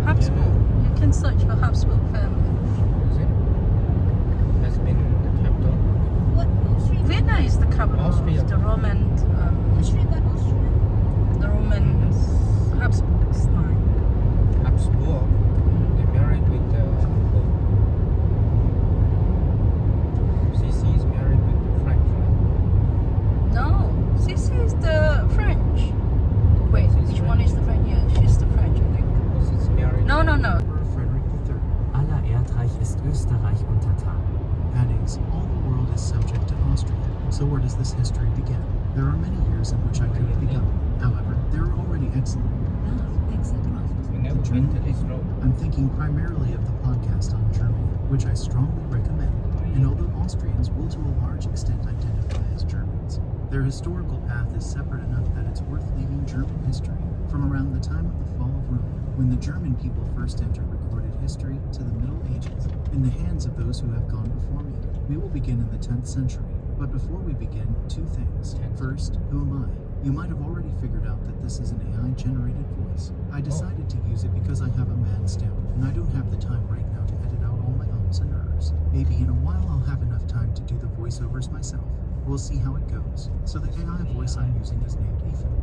Habsburg. You can search for Habsburg family. Is it? Has been the capital. What Austria? Vienna is the capital Austria. of the Roman, Austria got Austria. the Roman Habsburg line. Habsburg. They married with CC is married with the French, right? No, Sissi is the French. Wait, She's which French. one is the French? Yeah, she's the French, I think. Because it's married. No. Emperor Frederick III. Aller Erdreich ist Österreich untertan. That is, all the world is subject to Austria. So where does this history begin? There are many years in which I could have begun. However, there are already excellent. Now, exit right. We never been to this road. I'm thinking primarily of the podcast on Germany, which I strongly recommend. And although Austrians will to a large extent identify as Germans, their historical path is separate enough that it's worth leaving German history from around the time of the fall of Rome, when the German people first entered recorded history, to the Middle Ages, in the hands of those who have gone before me. We will begin in the 10th century. But before we begin, two things. First, who am I? You might have already figured out that this is an AI-generated voice. I decided to use it because I have a mad stamp, and I don't have the time right now to edit out all my ums and ers. Maybe in a while I'll have enough time to do the voiceovers myself. We'll see how it goes. So the AI voice I'm using is named Ethan.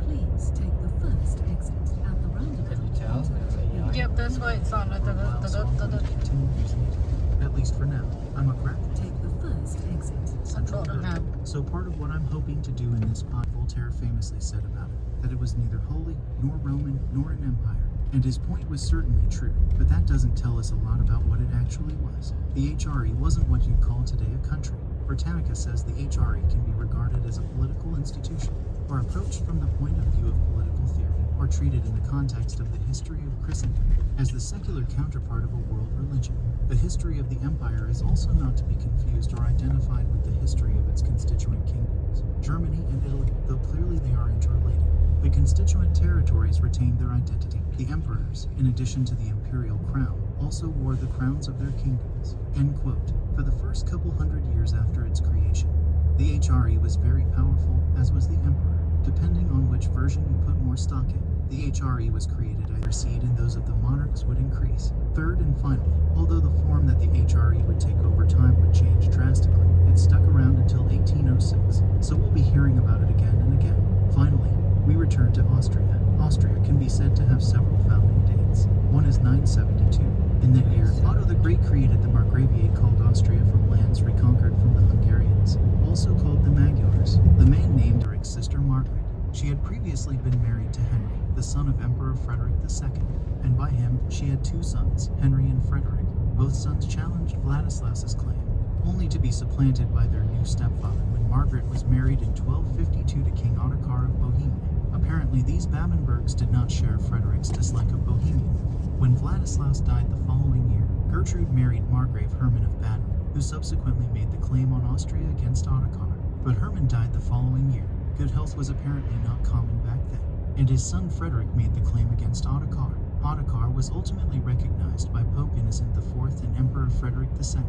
Please take the first exit at the roundabout. Can you tell? Yep, that's why it's on. For a while, so I'm going to continue using it. At least for now. I'm a crack. Take the first exit. Central Tottenham. Europe. So part of what I'm hoping to do in this pod, Voltaire famously said about it, that it was neither holy, nor Roman, nor an empire. And his point was certainly true, but that doesn't tell us a lot about what it actually was. The HRE wasn't what you'd call today a country. Britannica says the HRE can be regarded as a political institution, or approached from the point of view of political theory, or treated in the context of the history of Christendom as the secular counterpart of a world religion. The history of the empire is also not to be confused or identified with the history of its constituent kingdoms, Germany and Italy, though clearly they are interrelated. The constituent territories retained their identity. The emperors, in addition to the imperial crown, also wore the crowns of their kingdoms. End quote. For the first couple hundred years after its creation, the HRE was very powerful, as was the emperor. Depending on which version you put more stock in, the HRE was created to recede and those of the monarchs would increase. Third and finally, although the form that the HRE would take over time would change drastically, it stuck around until 1806, so we'll be hearing about it again and again. Finally, we return to Austria. Austria can be said to have several founding dates. One is 972. In that year, Otto the Great created the Margraviate called Austria from lands reconquered from the Hungarians, also called the Magyars. The man named Eric's sister Margaret. She had previously been married to Henry, the son of Emperor Frederick II, and by him she had two sons, Henry and Frederick. Both sons challenged Vladislas's claim, only to be supplanted by their new stepfather when Margaret was married in 1252 to King Ottokar of Bohemia. Apparently, these Babenbergs did not share Frederick's dislike of Bohemia. When Vladislas died the following year, Gertrude married Margrave Herman of Baden, who subsequently made the claim on Austria against Ottokar. But Herman died the following year. Good health was apparently not common back then, and his son Frederick made the claim against Ottokar. Ottokar was ultimately recognized by Pope Innocent IV and Emperor Frederick II.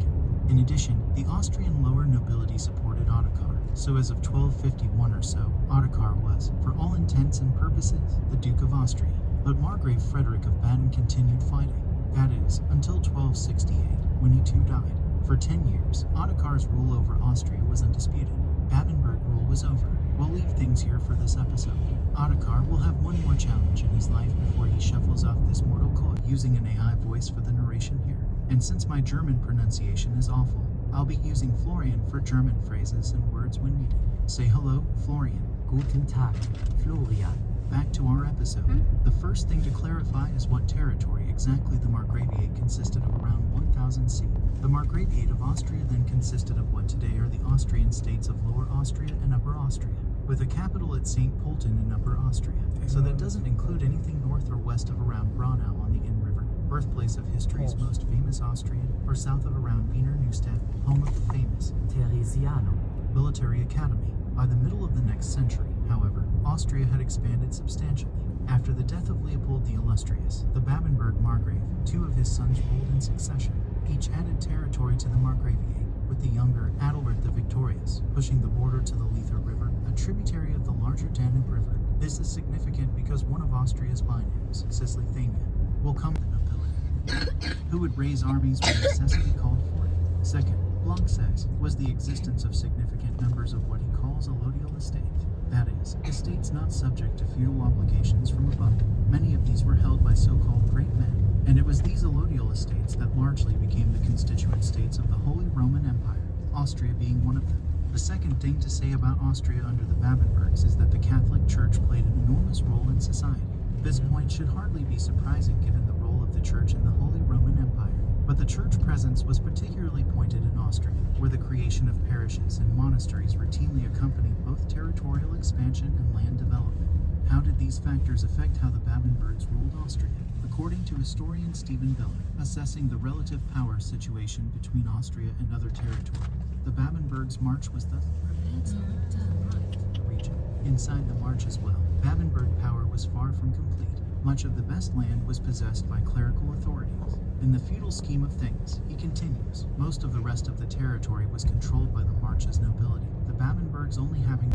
In addition, the Austrian lower nobility supported Ottokar, so as of 1251 or so, Ottokar was, for all intents and purposes, the Duke of Austria. But Margrave Frederick of Baden continued fighting, that is, until 1268, when he too died. For 10 years, Ottokar's rule over Austria was undisputed. Babenberg rule was over. We'll leave things here for this episode. Ottokar will have one more challenge in his life before he shuffles off this mortal coil, using an AI voice for the narration here. And since my German pronunciation is awful, I'll be using Florian for German phrases and words when needed. Say hello, Florian. Guten Tag, Florian. Back to our episode. The first thing to clarify is what territory exactly the Margraviate consisted of around 1000 CE. The Margraviate of Austria then consisted of what today are the Austrian states of Lower Austria and Upper Austria, with a capital at St. Polten in Upper Austria. So that doesn't include anything north or west of around Braunau on the Inn River, birthplace of history's most famous Austrian, or south of around Wiener Neustadt, home of the famous Teresianum. military academy. By the middle of the next century, however, Austria had expanded substantially. After the death of Leopold the Illustrious, the Babenberg Margrave, two of his sons ruled in succession. Each added territory to the Margraviate, with the younger Adalbert the Victorious pushing the border to the Leitha River, a tributary of the larger Danube River. This is significant because one of Austria's binaries, Cisleithania, will come the nobility, who would raise armies when necessity called for it. Second, Blanc says, was the existence of significant numbers of what he calls allodial estate. That is, estates not subject to feudal obligations from above. Many of these were held by so-called great men, and it was these allodial estates that largely became the constituent states of the Holy Roman Empire, Austria being one of them. The second thing to say about Austria under the Babenbergs is that the Catholic Church played an enormous role in society. This point should hardly be surprising given the role of the Church in the Holy Roman Empire. But the church presence was particularly pointed in Austria, where the creation of parishes and monasteries routinely accompanied both territorial expansion and land development. How did these factors affect how the Babenbergs ruled Austria? According to historian Stephen Biller, assessing the relative power situation between Austria and other territories, the Babenbergs' march was thus Prepare to turn right. the region. Inside the march as well, Babenberg power was far from complete. Much of the best land was possessed by clerical authorities. In the feudal scheme of things, he continues, most of the rest of the territory was controlled by the march's nobility, the Babenbergs only having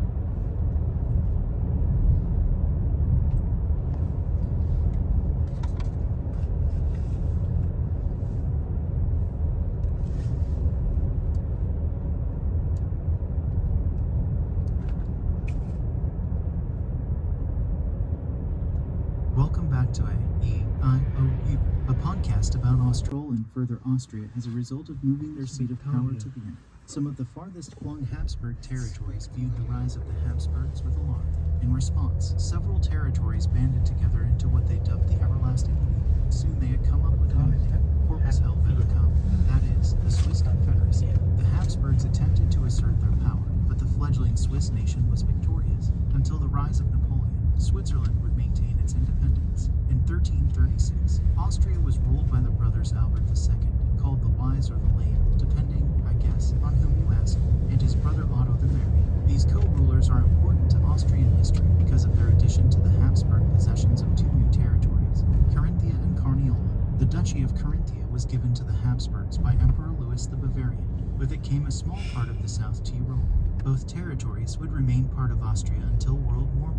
Welcome back to A-E-I-O-U, a podcast about Austral and further Austria as a result of moving their seat of power to Vienna. Some of the farthest flung Habsburg territories viewed the rise of the Habsburgs with alarm. In response, several territories banded together into what they dubbed the Everlasting League. Soon they had come up with a new name, Corpus Helveticum, that is, the Swiss Confederacy. The Habsburgs attempted to assert their power, but the fledgling Swiss nation was victorious. Until the rise of Napoleon, Switzerland would maintain its independence. In 1336, Austria was ruled by the brothers Albert II, called the Wise or the Lame, depending, I guess, on whom you ask, and his brother Otto the Merry. These co-rulers are important to Austrian history because of their addition to the Habsburg possessions of two new territories, Carinthia and Carniola. The Duchy of Carinthia was given to the Habsburgs by Emperor Louis the Bavarian. With it came a small part of the South Tyrol. Both territories would remain part of Austria until World War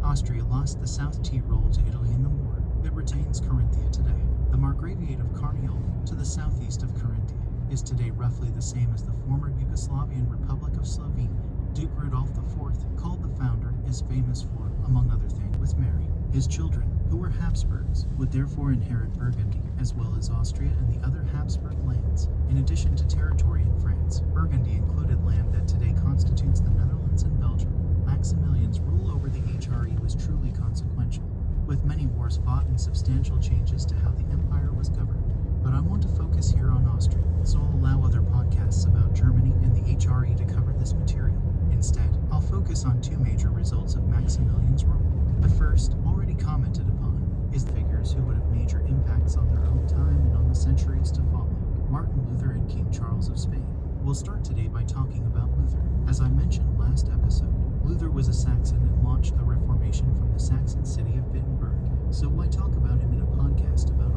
I. Austria lost the South Tyrol to Italy in the war. It retains Carinthia today. The Margraviate of Carniola, to the southeast of Carinthia, is today roughly the same as the former Yugoslavian Republic of Slovenia. Duke Rudolf IV, called the founder, is famous for, among other things, with Mary. His children, who were Habsburgs, would therefore inherit Burgundy, as well as Austria and the other Habsburg lands. In addition to territory in France, Burgundy included land that today constitutes the Netherlands and Belgium. Maximilian's rule over the HRE was truly consequential, with many wars fought and substantial changes to how the empire was governed. But I want to focus here on Austria, so I'll allow other podcasts about Germany and the HRE to cover this material. Instead, I'll focus on two major results of Maximilian's rule. The first, already commented upon, is the figures who would have major impacts on their own time and on the centuries to follow, Martin Luther and King Charles of Spain. We'll start today by talking about Luther. As I mentioned last episode, Luther was a Saxon and launched the Reformation from the Saxon city of Wittenberg. So why talk about him in a podcast about